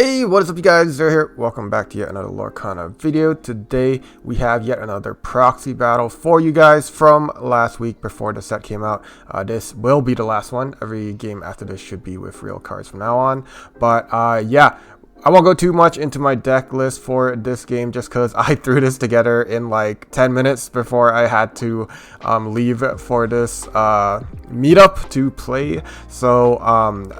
Hey, what is up you guys? Zero here. Welcome back to yet another Lorcana video. Today we have yet another proxy battle for you guys from last week before the set came out. This will be the last one. Every game after this should be with real cards from now on. But yeah, I won't go too much into my deck list for this game just because I threw this together in like 10 minutes before I had to leave for this meetup to play. So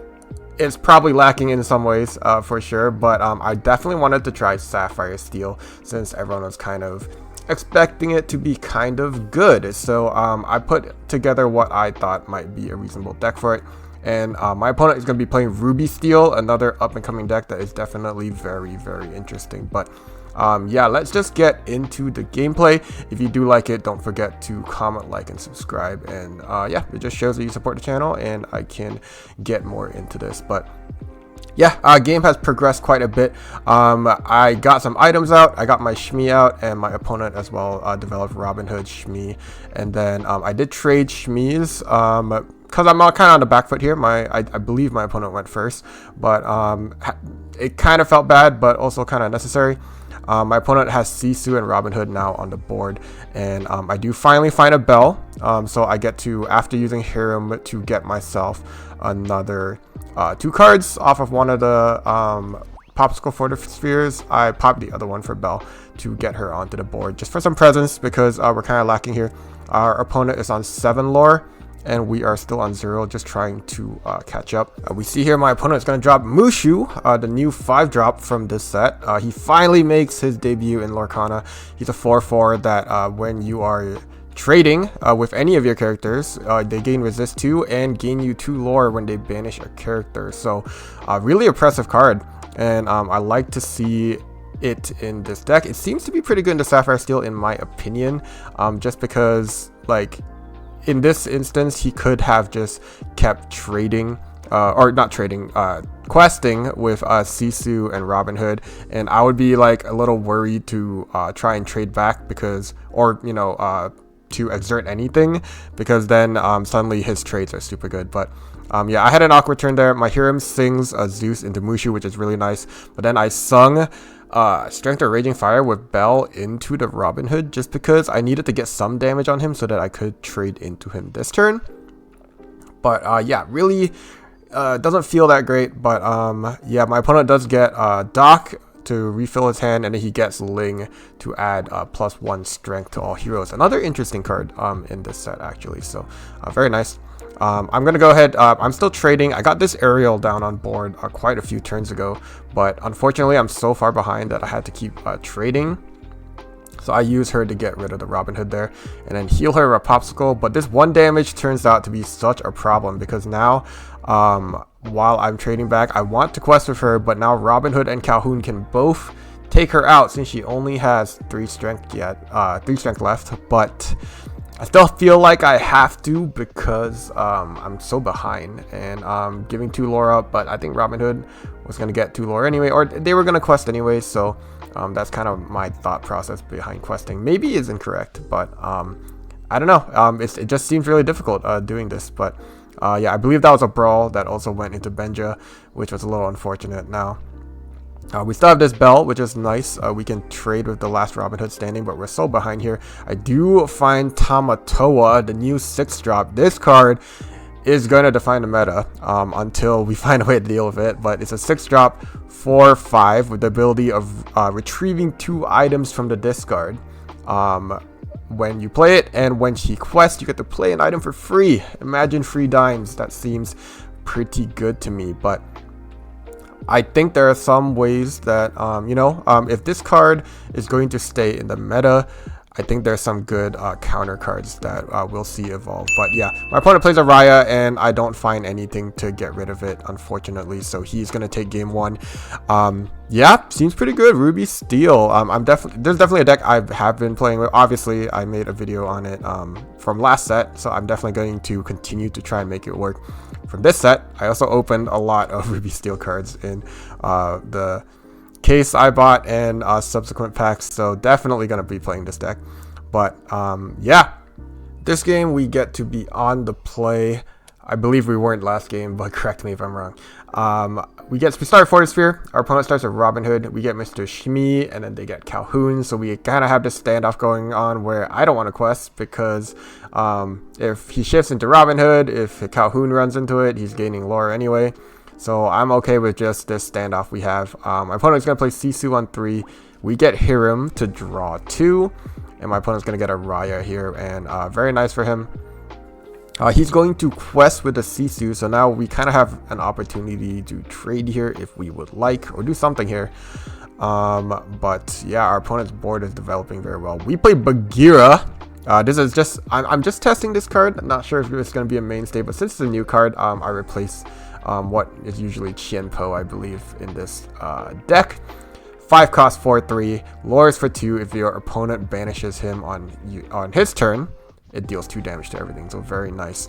it's probably lacking in some ways for sure, but I definitely wanted to try Sapphire Steel since everyone was kind of expecting it to be kind of good. So I put together what I thought might be a reasonable deck for it. And my opponent is going to be playing Ruby Steel, another up-and-coming deck that is definitely very, very interesting. But yeah, let's just get into the gameplay. If you do like it, don't forget to comment, like, and subscribe. And yeah, it just shows that you support the channel and I can get more into this. But yeah, game has progressed quite a bit. I got some items out, I got my Shmi out, and my opponent as well developed Robin Hood Shmi. And then I did trade Shmis because I'm kind of on the back foot here. I believe my opponent went first, but it kind of felt bad, but also kind of necessary. My opponent has Sisu and Robin Hood now on the board, and I do finally find a bell, so I get to, after using Hiram, to get myself another 2 cards off of one of the popsicle for the spheres. I popped the other one for Belle to get her onto the board just for some presence because we're kind of lacking here. Our opponent is on 7 lore and we are still on 0, just trying to catch up. We see here my opponent is going to drop MUSHU, the new 5-drop from this set. He finally makes his debut in Lorcana. He's a 4/4 that when you are trading with any of your characters, they gain resist 2 and gain you 2 lore when they banish a character. So really impressive card, and I like to see it in this deck. It seems to be pretty good in the Sapphire Steel in my opinion, just because like in this instance he could have just kept trading or not trading, questing with Sisu and Robin Hood, and I would be like a little worried to try and trade back because, or you know, to exert anything, because then suddenly his trades are super good. But yeah, I had an awkward turn there. My Hiram sings Zeus into Mushu, which is really nice, but then I sung Strength or Raging Fire with Belle into the Robin Hood just because I needed to get some damage on him so that I could trade into him this turn. But yeah, really doesn't feel that great. But yeah, my opponent does get Doc to refill his hand, and then he gets Ling to add +1 strength to all heroes. Another interesting card in this set actually, so very nice. I'm gonna go ahead, I'm still trading. I got this Ariel down on board quite a few turns ago, but unfortunately I'm so far behind that I had to keep trading. So I use her to get rid of the Robin Hood there and then heal her a popsicle. But this 1 damage turns out to be such a problem because now while I'm trading back, I want to quest with her, but now Robin Hood and Calhoun can both take her out since she only has 3 strength yet, 3 strength left. But I still feel like I have to because I'm so behind, and giving 2 lore up, but I think Robin Hood was going to get 2 lore anyway, or they were going to quest anyway, so that's kind of my thought process behind questing. Maybe is incorrect, but I don't know. It just seems really difficult doing this, but yeah, I believe that was a brawl that also went into Benja, which was a little unfortunate. Now we still have this Bell, which is nice. We can trade with the last Robin Hood standing, but we're so behind here. I do find Tamatoa, the new 6-drop. This card is going to define the meta until we find a way to deal with it. But it's a 6-drop 4/5 with the ability of retrieving 2 items from the discard when you play it, and when she quests, you get to play an item for free. Imagine free dimes. That seems pretty good to me, but I think there are some ways that, you know, if this card is going to stay in the meta, I think there's some good counter cards that we'll see evolve. But yeah, my opponent plays a Raya, and I don't find anything to get rid of it, unfortunately. So he's going to take game 1. Yeah, seems pretty good. Ruby Steel. There's definitely a deck I have been playing with. Obviously, I made a video on it from last set, so I'm definitely going to continue to try and make it work from this set. I also opened a lot of Ruby Steel cards in the case I bought and subsequent packs, so definitely going to be playing this deck. But yeah, this game we get to be on the play I believe we weren't last game, but correct me if I'm wrong. We start Fortisphere. Our opponent starts with Robin Hood. We get Mr. Shmi, and then they get Calhoun. So we kind of have this standoff going on where I don't want to quest because if he shifts into Robin Hood, if Calhoun runs into it, he's gaining lore anyway. So I'm okay with just this standoff we have. My opponent's going to play Sisu on 3. We get Hiram to draw 2. And my opponent's going to get a Raya here. And very nice for him. He's going to quest with the Sisu, so now we kind of have an opportunity to trade here if we would like, or do something here. But yeah, our opponent's board is developing very well. We play Bagheera. This is just, I'm just testing this card. I'm not sure if it's going to be a mainstay, but since it's a new card, I replace what is usually Qianpo, I believe, in this deck. 5 cost 4/3, lures for 2 if your opponent banishes him on his turn. It deals 2 damage to everything, so very nice.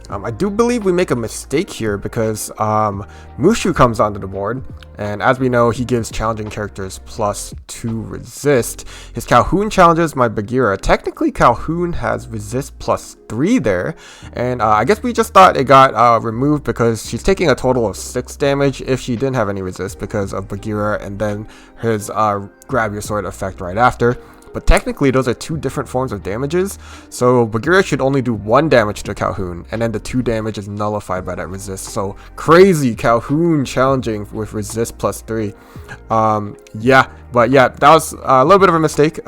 I do believe we make a mistake here because MUSHU comes onto the board, and as we know, he gives challenging characters +2 resist. His Calhoun challenges my Bagheera. Technically, Calhoun has resist +3 there, and I guess we just thought it got removed because she's taking a total of 6 damage if she didn't have any resist because of Bagheera, and then his grab your sword effect right after. But technically, those are 2 different forms of damages, so Bagheera should only do 1 damage to Calhoun, and then the 2 damage is nullified by that resist. So crazy, Calhoun challenging with resist +3. Yeah, but yeah, that was a little bit of a mistake.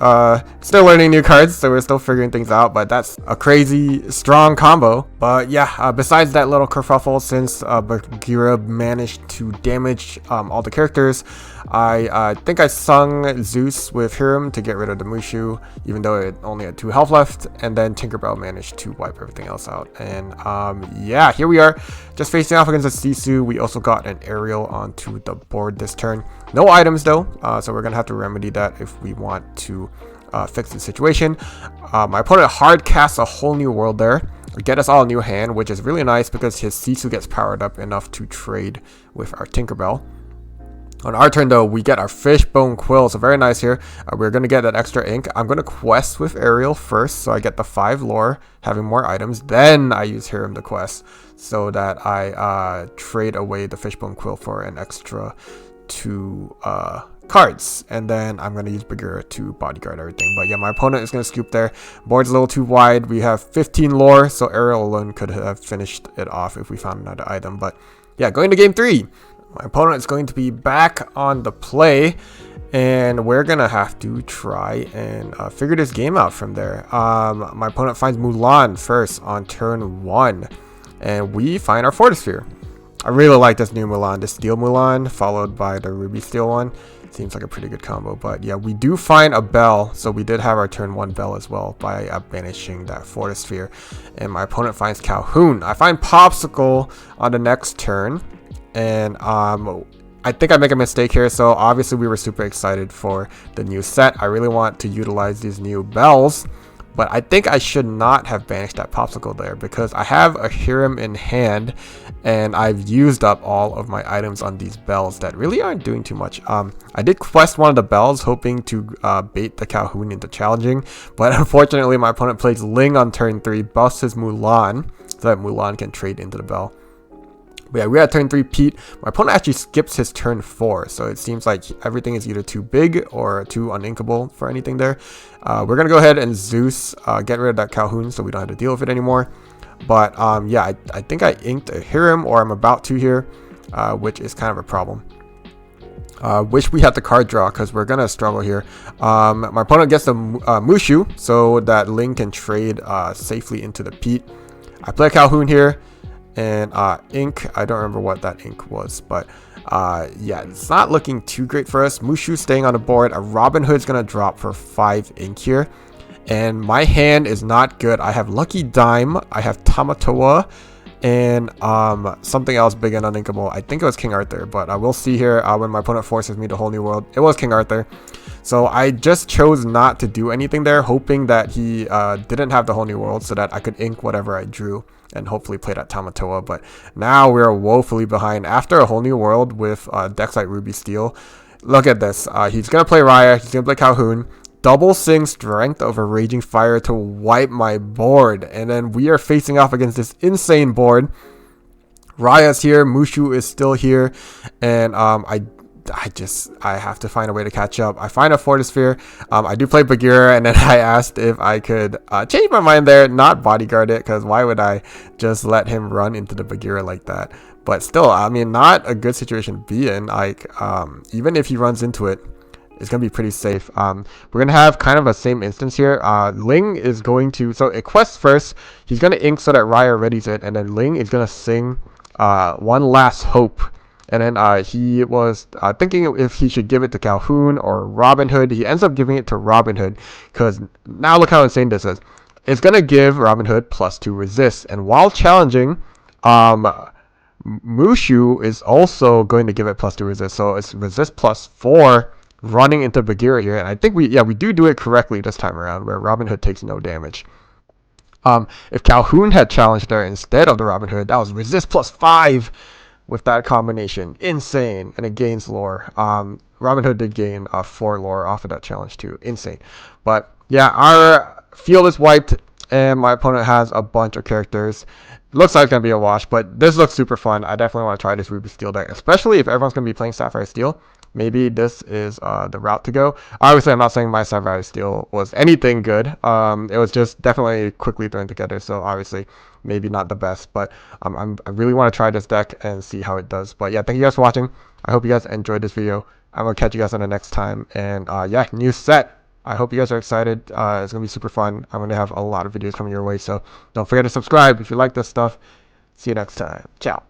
Still learning new cards, so we're still figuring things out, but that's a crazy strong combo. But yeah, besides that little kerfuffle, since Bagheera managed to damage all the characters, I think I sung Zeus with Hiram to get rid of the MUSHU, even though it only had 2 health left, and then Tinkerbell managed to wipe everything else out. And yeah, here we are, just facing off against the Sisu. We also got an aerial onto the board this turn. No items though, so we're gonna have to remedy that if we want to fix the situation. My opponent hard casts a whole new world there, get us all a new hand, which is really nice because his Sisu gets powered up enough to trade with our Tinkerbell. On our turn though, we get our Fishbone Quill, so very nice here. We're going to get that extra ink. I'm going to quest with Ariel first, so I get the 5 lore, having more items. Then I use Hiram to quest, so that I trade away the Fishbone Quill for an extra 2 cards. And then I'm going to use Bagheera to bodyguard everything. But yeah, my opponent is going to scoop there. Board's a little too wide. We have 15 lore, so Ariel alone could have finished it off if we found another item. But yeah, going to game 3. My opponent is going to be back on the play, and we're going to have to try and figure this game out from there. My opponent finds Mulan first on turn 1, and we find our Fortisphere. I really like this new Mulan, the Steel Mulan, followed by the Ruby Steel one. Seems like a pretty good combo, but yeah, we do find a Bell, so we did have our turn 1 Bell as well by banishing that Fortisphere. And my opponent finds Calhoun. I find Popsicle on the next turn. And I think I make a mistake here, so obviously we were super excited for the new set. I really want to utilize these new bells, but I think I should not have banished that Popsicle there because I have a Hiram in hand, and I've used up all of my items on these bells that really aren't doing too much. I did quest one of the bells, hoping to bait the Calhoun into challenging, but unfortunately my opponent plays Ling on turn 3, busts his Mulan, so that Mulan can trade into the bell. But yeah, we're at turn 3 Pete. My opponent actually skips his turn 4, so it seems like everything is either too big or too uninkable for anything there. We're going to go ahead and Zeus, get rid of that Calhoun so we don't have to deal with it anymore. But yeah, I think I inked a Hiram, or I'm about to here, which is kind of a problem. Wish we had the card draw because we're going to struggle here. My opponent gets the MUSHU so that Ling can trade safely into the Pete. I play Calhoun here. And ink, I don't remember what that ink was, but yeah, it's not looking too great for us. MUSHU staying on the board. A Robin Hood's gonna drop for 5 ink here, and my hand is not good. I have Lucky Dime, I have Tamatoa, and something else big and uninkable. I think it was King Arthur, but we'll see here when my opponent forces me to Whole New World. It was King Arthur. So I just chose not to do anything there, hoping that he didn't have the Whole New World so that I could ink whatever I drew and hopefully play that Tamatoa. But now we're woefully behind after a Whole New World with decks like Ruby Steel. Look at this. He's going to play Raya. He's going to play Calhoun. double sing strength over Raging Fire to wipe my board. And then we are facing off against this insane board. Raya's here, Mushu is still here, and I have to find a way to catch up. I find a Fortisphere. I do play Bagheera, and then I asked if I could change my mind there, not bodyguard it, because why would I just let him run into the Bagheera like that? But still, I mean, not a good situation to be in. Like, even if he runs into it, it's gonna be pretty safe. We're gonna have kind of a same instance here. Ling is going to, so it quests first. He's gonna ink so that Raya readies it, and then Ling is gonna sing One Last Hope. And then he was thinking if he should give it to Calhoun or Robin Hood. He ends up giving it to Robin Hood, because now look how insane this is. It's gonna give Robin Hood +2 resist, and while challenging, Mushu is also going to give it +2 resist. So it's resist +4 running into Bagheera here, and I think we do it correctly this time around, where Robin Hood takes no damage. If Calhoun had challenged her instead of the Robin Hood, that was resist +5 with that combination. Insane. And it gains lore. Robin Hood did gain 4 lore off of that challenge too. Insane. But yeah, our field is wiped, and my opponent has a bunch of characters. Looks like it's going to be a wash, but this looks super fun. I definitely want to try this Ruby Steel deck, especially if everyone's going to be playing Sapphire Steel. Maybe this is the route to go. Obviously, I'm not saying my Sapphire Steel was anything good. It was just definitely quickly thrown together, so obviously maybe not the best. But I really want to try this deck and see how it does. But yeah, thank you guys for watching. I hope you guys enjoyed this video. I'm going to catch you guys on the next time. And yeah, new set. I hope you guys are excited. It's going to be super fun. I'm going to have a lot of videos coming your way, so don't forget to subscribe if you like this stuff. See you next time. Ciao.